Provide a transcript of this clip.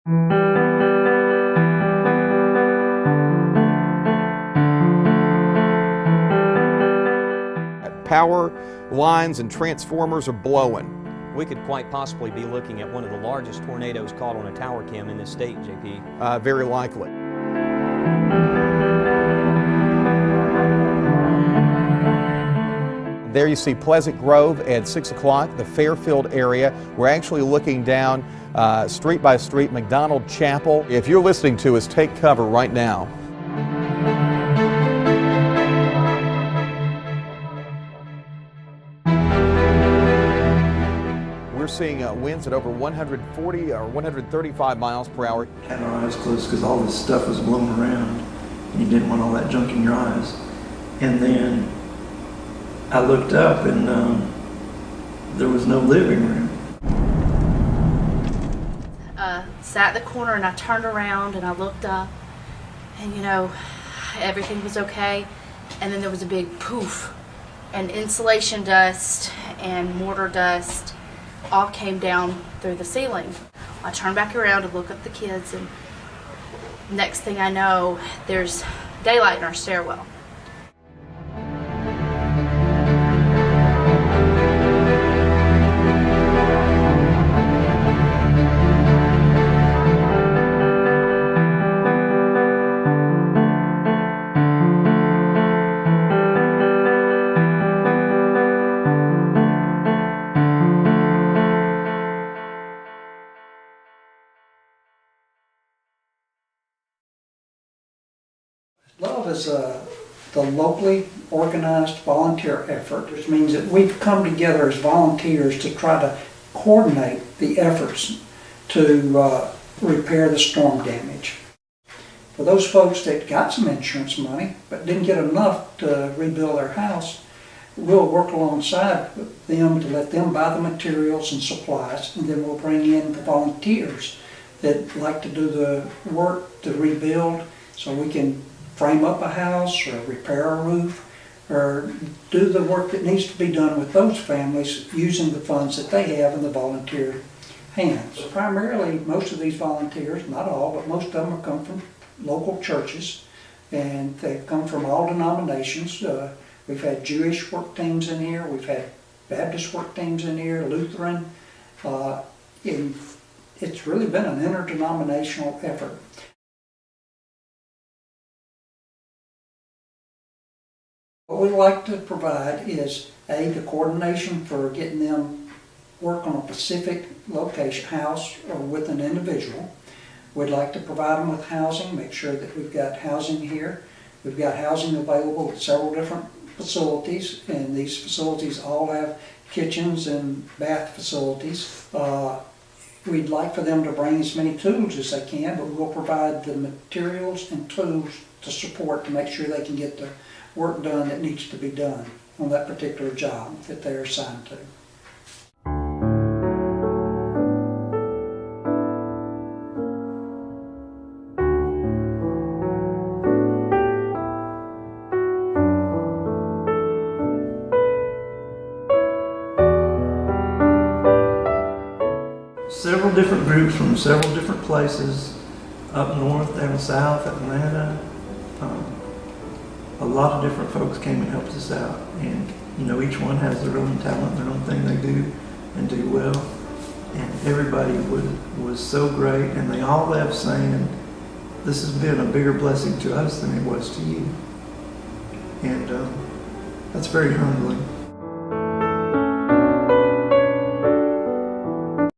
Power lines and transformers are blowing. We could quite possibly be looking at one of the largest tornadoes caught on a tower cam in this state, JP. Very likely. There you see Pleasant Grove at 6 o'clock, the Fairfield area. We're actually looking down street by street, McDonald Chapel. If you're listening to us, take cover right now. We're seeing winds at over 140 or 135 miles per hour. Had our eyes closed because all this stuff was blowing around and you didn't want all that junk in your eyes. And then I looked up and there was no living room. Sat in the corner and I turned around and I looked up and everything was okay. And then there was a big poof and insulation dust and mortar dust all came down through the ceiling. I turned back around to look at the kids and next thing I know, there's daylight in our stairwell. L.O.V.E. is the locally organized volunteer effort, which means that we've come together as volunteers to try to coordinate the efforts to repair the storm damage. For those folks that got some insurance money but didn't get enough to rebuild their house, we'll work alongside with them to let them buy the materials and supplies, and then we'll bring in the volunteers that like to do the work to rebuild so we can frame up a house or repair a roof or do the work that needs to be done with those families using the funds that they have in the volunteer hands. Primarily, most of these volunteers, not all, but most of them have come from local churches, and they've come from all denominations. We've had Jewish work teams in here, we've had Baptist work teams in here, Lutheran, and it's really been an interdenominational effort. What we like to provide is the coordination for getting them work on a specific location, house, or with an individual. We'd like to provide them with housing, make sure that we've got housing here. We've got housing available at several different facilities, and these facilities all have kitchens and bath facilities. We'd like for them to bring as many tools as they can, but we'll provide the materials and tools to support to make sure they can get the work done that needs to be done on that particular job that they're assigned to. Several different groups from several different places, up north, down south, Atlanta. A lot of different folks came and helped us out, and each one has their own talent, their own thing they do and do well, and everybody was so great, and they all left saying, this has been a bigger blessing to us than it was to you, and that's very humbling.